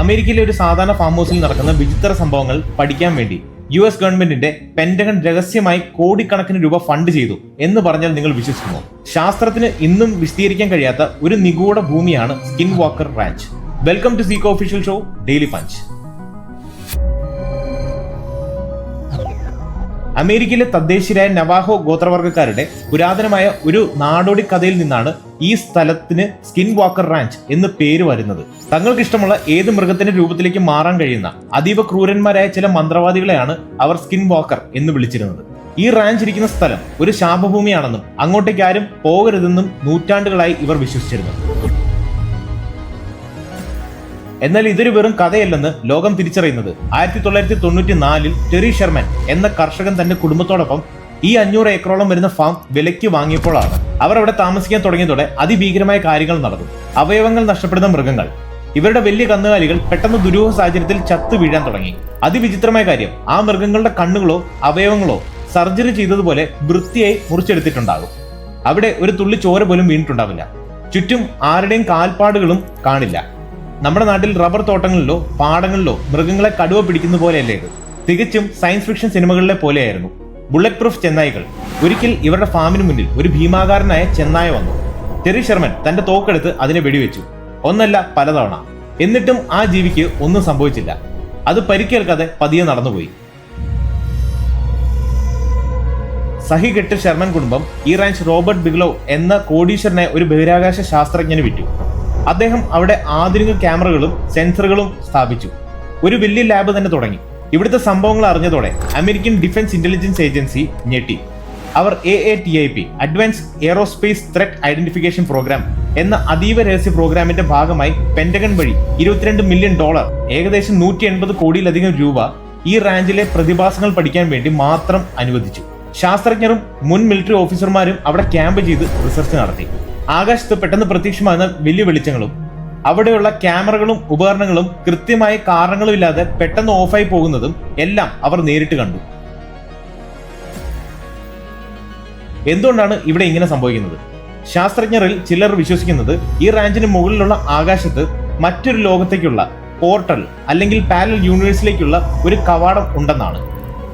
അമേരിക്കയിലെ ഒരു സാധാരണ ഫാം ഹൗസിൽ നടക്കുന്ന വിചിത്ര സംഭവങ്ങൾ പഠിക്കാൻ വേണ്ടി US ഗവൺമെന്റിന്റെ പെന്റഗൺ രഹസ്യമായി കോടിക്കണക്കിന് രൂപ ഫണ്ട് ചെയ്തു എന്ന് പറഞ്ഞാൽ നിങ്ങൾ വിശ്വസിക്കുമോ? ശാസ്ത്രത്തിന് ഇന്നും വിശദീകരിക്കാൻ കഴിയാത്ത ഒരു നിഗൂഢ ഭൂമിയാണ് Skinwalker Ranch. Welcome to സീക്കോ ഒഫീഷ്യൽ ഷോ ഡെയിലി പഞ്ച്. അമേരിക്കയിലെ തദ്ദേശീയരായ നവാഹോ ഗോത്രവർഗ്ഗക്കാരുടെ പുരാതനമായ ഒരു നാടോടി കഥയിൽ നിന്നാണ് ഈ സ്ഥലത്തിന് സ്കിൻ വാക്കർ റാഞ്ച് എന്ന് പേര് വരുന്നത്. തങ്ങൾക്ക് ഇഷ്ടമുള്ള ഏത് മൃഗത്തിന്റെ രൂപത്തിലേക്ക് മാറാൻ കഴിയുന്ന അതീവ ക്രൂരന്മാരായ ചില മന്ത്രവാദികളെയാണ് അവർ സ്കിൻ വാക്കർ എന്ന് വിളിച്ചിരുന്നത്. ഈ റാഞ്ച് ഇരിക്കുന്ന സ്ഥലം ഒരു ശാപഭൂമിയാണെന്നും അങ്ങോട്ടേക്ക് ആരും പോകരുതെന്നും നൂറ്റാണ്ടുകളായി ഇവർ വിശ്വസിച്ചിരുന്നു. എന്നാൽ ഇതൊരു വെറും കഥയല്ലെന്ന് ലോകം തിരിച്ചറിയുന്നത് 1994 ടെറി ഷെർമൻ എന്ന കർഷകൻ തന്റെ കുടുംബത്തോടൊപ്പം ഈ 500 ഏക്കറോളം വരുന്ന ഫാം വിലയ്ക്ക് വാങ്ങിയപ്പോഴാണ്. അവർ അവിടെ താമസിക്കാൻ തുടങ്ങിയതോടെ അതിഭീകരമായ കാര്യങ്ങൾ നടന്നു. അവയവങ്ങൾ നഷ്ടപ്പെടുന്ന മൃഗങ്ങൾ, ഇവരുടെ വലിയ കന്നുകാലികൾ പെട്ടെന്ന് ദുരൂഹ സാഹചര്യത്തിൽ ചത്തു വീഴാൻ തുടങ്ങി. അതിവിചിത്രമായ കാര്യം, ആ മൃഗങ്ങളുടെ കണ്ണുകളോ അവയവങ്ങളോ സർജറി ചെയ്തതുപോലെ വൃത്തിയായി മുറിച്ചെടുത്തിട്ടുണ്ടാകും. അവിടെ ഒരു തുള്ളി ചോര പോലും വീണിട്ടുണ്ടാവില്ല. ചുറ്റും ആരുടെയും കാൽപ്പാടുകളും കാണില്ല. നമ്മുടെ നാട്ടിൽ റബ്ബർ തോട്ടങ്ങളിലോ പാടങ്ങളിലോ മൃഗങ്ങളെ കടുവ പിടിക്കുന്ന പോലെയല്ലേ ഇത്? തികച്ചും സയൻസ് ഫിക്ഷൻ സിനിമകളിലെ പോലെയായിരുന്നു. ബുള്ളറ്റ് പ്രൂഫ് ചെന്നായ്ക്കൾ. ഒരിക്കൽ ഇവരുടെ ഫാമിന് മുന്നിൽ ഒരു ഭീമാകാരനായ ചെന്നായ വന്നു. ടെറി ഷെർമൻ തന്റെ തോക്കെടുത്ത് അതിനെ വെടിവെച്ചു. ഒന്നല്ല പലതവണ. എന്നിട്ടും ആ ജീവിക്ക് ഒന്നും സംഭവിച്ചില്ല. അത് പരിക്കേൽക്കാതെ പതിയെ നടന്നുപോയി. സഹികെട്ട് ഷെർമൻ കുടുംബം ഈ റാഞ്ച് റോബർട്ട് ബിഗ്ലോ എന്ന കോടീശ്വരനെ ഒരു ബഹിരാകാശ ശാസ്ത്രജ്ഞന് വിറ്റു. അദ്ദേഹം അവിടെ ആധുനിക ക്യാമറകളും സെൻസറുകളും സ്ഥാപിച്ചു. ഒരു വലിയ ലാബ് തന്നെ തുടങ്ങി. ഇവിടുത്തെ സംഭവങ്ങൾ അറിഞ്ഞതോടെ അമേരിക്കൻ ഡിഫൻസ് ഇന്റലിജൻസ് ഏജൻസി ഞെട്ടി. അവർ AATIP advance aerospace threat identification program എന്ന അതീവ രഹസ്യ പ്രോഗ്രാമിന്റെ ഭാഗമായി പെന്റഗൺ വഴി $22 മില്യൺ, ഏകദേശം 180 കോടിയിലധികം രൂപ ഈ റാഞ്ചിലെ പ്രതിഭാസങ്ങൾ പഠിക്കാൻ വേണ്ടി മാത്രം അനുവദിച്ചു. ശാസ്ത്രജ്ഞരും മുൻ മിലിറ്ററി ഓഫീസർമാരും അവിടെ ക്യാമ്പ് ചെയ്ത് റിസർച്ച് നടത്തി. ആകാശത്ത് പെട്ടെന്ന് പ്രത്യക്ഷമാകുന്ന വലിയ വെളിച്ചങ്ങളും അവിടെയുള്ള ക്യാമറകളും ഉപകരണങ്ങളും കൃത്യമായ കാരണങ്ങളും ഇല്ലാതെ പെട്ടെന്ന് ഓഫായി പോകുന്നതും എല്ലാം അവർ നേരിട്ട് കണ്ടു. എന്തുകൊണ്ടാണ് ഇവിടെ ഇങ്ങനെ സംഭവിക്കുന്നത്? ശാസ്ത്രജ്ഞരിൽ ചിലർ വിശ്വസിക്കുന്നത് ഈ റാഞ്ചിന് മുകളിലുള്ള ആകാശത്ത് മറ്റൊരു ലോകത്തേക്കുള്ള പോർട്ടൽ അല്ലെങ്കിൽ പാരലൽ യൂണിവേഴ്സിലേക്കുള്ള ഒരു കവാടം ഉണ്ടെന്നാണ്.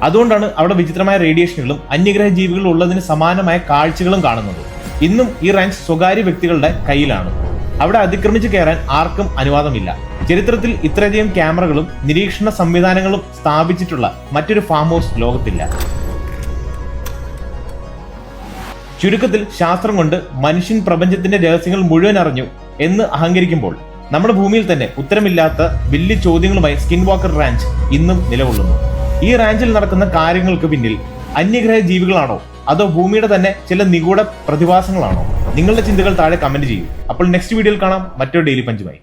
അതുകൊണ്ടാണ് അവിടെ വിചിത്രമായ റേഡിയേഷനുകളും അന്യഗ്രഹ ജീവികളും ഉള്ളതിന് സമാനമായ കാഴ്ചകളും കാണുന്നത്. ഇന്നും ഈ റാഞ്ച് സ്വകാര്യ വ്യക്തികളുടെ കയ്യിലാണ്. അവിടെ അതിക്രമിച്ച് കയറാൻ ആർക്കും അനുവാദമില്ല. ചരിത്രത്തിൽ ഇത്രയധികം ക്യാമറകളും നിരീക്ഷണ സംവിധാനങ്ങളും സ്ഥാപിച്ചിട്ടുള്ള മറ്റൊരു ഫാം ഹൗസ് ലോകത്തില്ല. ചുരുക്കത്തിൽ, ശാസ്ത്രം കൊണ്ട് മനുഷ്യൻ പ്രപഞ്ചത്തിന്റെ രഹസ്യങ്ങൾ മുഴുവൻ അറിഞ്ഞു എന്ന് അഹങ്കരിക്കുമ്പോൾ നമ്മുടെ ഭൂമിയിൽ തന്നെ ഉത്തരമില്ലാത്ത വലിയ ചോദ്യങ്ങളുമായി സ്കിൻ വാക്കർ റാഞ്ച് ഇന്നും നിലകൊള്ളുന്നു. ഈ റാഞ്ചിൽ നടക്കുന്ന കാര്യങ്ങൾക്ക് പിന്നിൽ അന്യഗ്രഹ ജീവികളാണോ അതോ ഭൂമിയുടെ തന്നെ ചില നിഗൂഢ പ്രതിഭാസങ്ങളാണോ? നിങ്ങളുടെ ചിന്തകൾ താഴെ കമന്റ് ചെയ്യൂ. അപ്പോൾ നെക്സ്റ്റ് വീഡിയോയിൽ കാണാം മറ്റൊരു ഡെയിലി പഞ്ചുമായി.